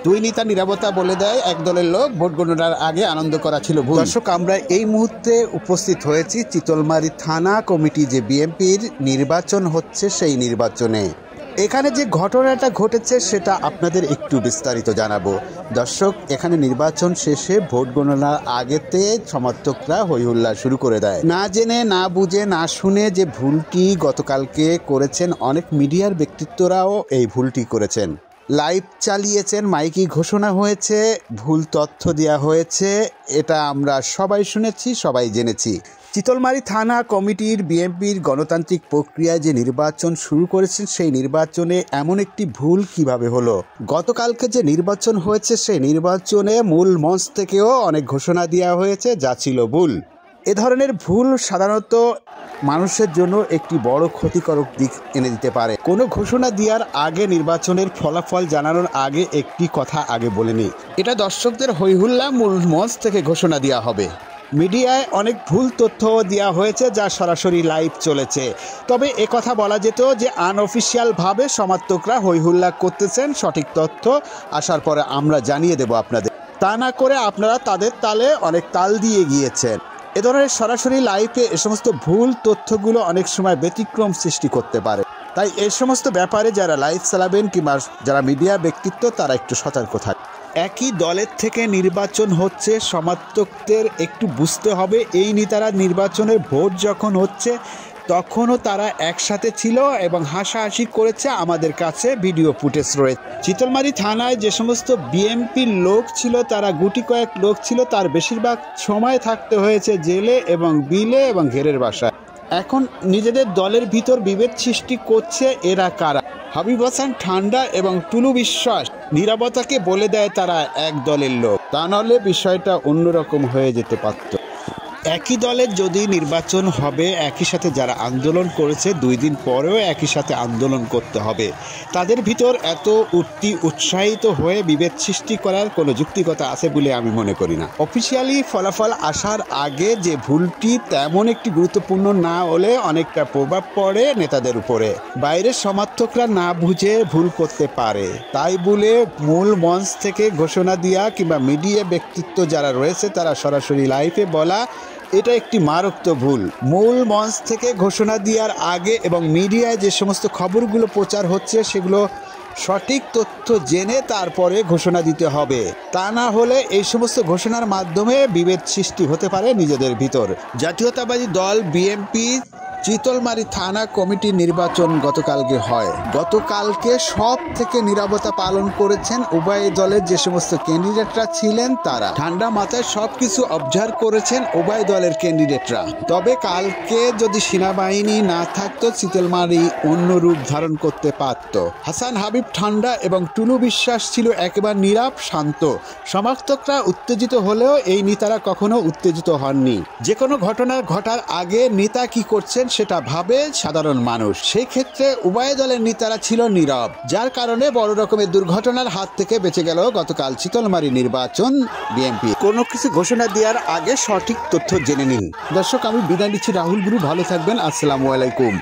দুই নেতা নীরবতা বলে দেয় এক দলের লোক, ভোট গণনার আগে আনন্দ করা ছিল ভুল। দর্শক, আমরা এই মুহূর্তে উপস্থিত হয়েছি চিতলমারী থানা কমিটি যে বিএনপির নির্বাচন হচ্ছে সেই নির্বাচনে। এখানে যে ঘটনাটা ঘটেছে সেটা আপনাদের একটু বিস্তারিত জানাবো। দর্শক, এখানে নির্বাচন শেষে ভোট গণনার আগেতে সমর্থকরা হইহুল্লা শুরু করে দেয়। না জেনে, না বুঝে, না শুনে যে ভুলটি গতকালকে করেছেন অনেক মিডিয়ার ব্যক্তিত্বরাও এই ভুলটি করেছেন। লাইভ চালিয়েছেন, মাইকি ঘোষণা হয়েছে, ভুল তথ্য দেওয়া হয়েছে, এটা আমরা সবাই শুনেছি, সবাই জেনেছি। চিতলমারী থানা কমিটির বিএনপির গণতান্ত্রিক প্রক্রিয়ায় যে নির্বাচন শুরু করেছেন সেই নির্বাচনে এমন একটি ভুল কিভাবে হলো? গতকালকে যে নির্বাচন হয়েছে সেই নির্বাচনে মূল মঞ্চ থেকেও অনেক ঘোষণা দেওয়া হয়েছে যা ছিল ভুল। এ ধরনের ভুল সাধারণত মানুষের জন্য একটি বড় ক্ষতিকারক দিক এনে দিতে পারে। কোনো ঘোষণা দেওয়ার আগে, নির্বাচনের ফলাফল জানানোর আগে একটি কথা আগে বলে নিই, এটা দর্শকদের হইহুল্লা মূল মঞ্চ থেকে ঘোষণা দেওয়া হবে। মিডিয়ায় অনেক ভুল তথ্য দেওয়া হয়েছে যা সরাসরি লাইভ চলেছে। তবে কথা বলা যেত যে আনঅফিসিয়ালভাবে সমর্থকরা হইহুল্লা করতেছেন, সঠিক তথ্য আসার পরে আমরা জানিয়ে দেব আপনাদের। তা না করে আপনারা তাদের তালে অনেক তাল দিয়ে গিয়েছেন। এ ধরনের সরাসরি লাইভে এ সমস্ত ভুল তথ্যগুলো অনেক সময় ব্যতিক্রম সৃষ্টি করতে পারে। তাই এই সমস্ত ব্যাপারে যারা লাইভ চালাবেন কিংবা যারা মিডিয়া ব্যক্তিত্ব তারা একটু সতর্ক থাকে। একই দলের থেকে নির্বাচন হচ্ছে, সমর্থকদের একটু বুঝতে হবে এই নেতারা নির্বাচনের ভোট যখন হচ্ছে তখনও তারা একসাথে ছিল এবং হাসাহাসি করেছে। আমাদের কাছে ভিডিও ফুটেজ রয়েছে। চিতলমারী থানায় যে সমস্ত বিএনপির লোক ছিল তারা গুটি কয়েক লোক ছিল, তার বেশিরভাগ সময় থাকতে হয়েছে জেলে এবং বিলে এবং ঘেরের বাসায়। এখন নিজেদের দলের ভিতর বিভেদ সৃষ্টি করছে এরা কারা? হাবিব হাসান ঠান্ডা এবং টুলু বিশ্বাস নীরবতাকে বলে দেয় তারা এক দলের লোক। তা নাহলে বিষয়টা অন্যরকম হয়ে যেতে পারত। একই দলের যদি নির্বাচন হবে, একই সাথে যারা আন্দোলন করেছে 2 দিন পরেও একই সাথে আন্দোলন করতে হবে, তাদের ভিতর এত উৎসাহিত হয়ে বিভেদ সৃষ্টি করার কোনো যুক্তিকতা আছে বলে আমি মনে করি না। অফিসিয়ালি ফলাফল আসার আগে যে ভুলটি তেমন একটি গুরুত্বপূর্ণ না হলে অনেকটা প্রভাব পড়ে নেতাদের উপরে। বাইরের সমর্থকরা না বুঝে ভুল করতে পারে, তাই বলে মূল মঞ্চ থেকে ঘোষণা দেওয়া কিংবা মিডিয়া ব্যক্তিত্ব যারা রয়েছে তারা সরাসরি লাইভে বলা, এটা একটি মারাত্মক ভুল। মূল মঞ্চ থেকে ঘোষণা দেওয়ার আগে এবং মিডিয়ায় যে সমস্ত খবরগুলো প্রচার হচ্ছে সেগুলো সঠিক তথ্য জেনে তারপরে ঘোষণা দিতে হবে। তা না হলে এই সমস্ত ঘোষণার মাধ্যমে বিভেদ সৃষ্টি হতে পারে নিজেদের ভিতর। জাতীয়তাবাদী দল বিএনপি চিতলমারী থানা কমিটির নির্বাচন গতকালকে হয়। গতকালকে সব থেকে নীরবতা পালন করেছেন উভয় দলের যে সমস্ত ক্যান্ডিডেটরা ছিলেন তারা। ঠান্ডা মাথায় সবকিছু অবজার্ভ করেছেন উভয় দলের ক্যান্ডিডেটরা। তবে কালকে যদি সেনাবাহিনী না থাকতো চিতলমারী অন্য রূপ ধারণ করতে পারত। হাসান হাবিব ঠান্ডা এবং টুলু বিশ্বাস ছিল একেবারে নীরব, শান্ত। সমর্থকরা উত্তেজিত হলেও এই নেতারা কখনো উত্তেজিত হননি। যে কোনো ঘটনা ঘটার আগে নেতা কি করছেন সেটা ভাবে সাধারণ মানুষ। সেই ক্ষেত্রে উভয় দলের নেতারা ছিল নীরব, যার কারণে বড় রকমের দুর্ঘটনার হাত থেকে বেঁচে গেল গতকাল চিতলমারী নির্বাচন বিএনপি। কোনো কিছু ঘোষণা দেওয়ার আগে সঠিক তথ্য জেনে নিন। দর্শক, আমি বিদায় নিচ্ছি। রাহুল গুরু, ভালো থাকবেন। আসসালামু আলাইকুম।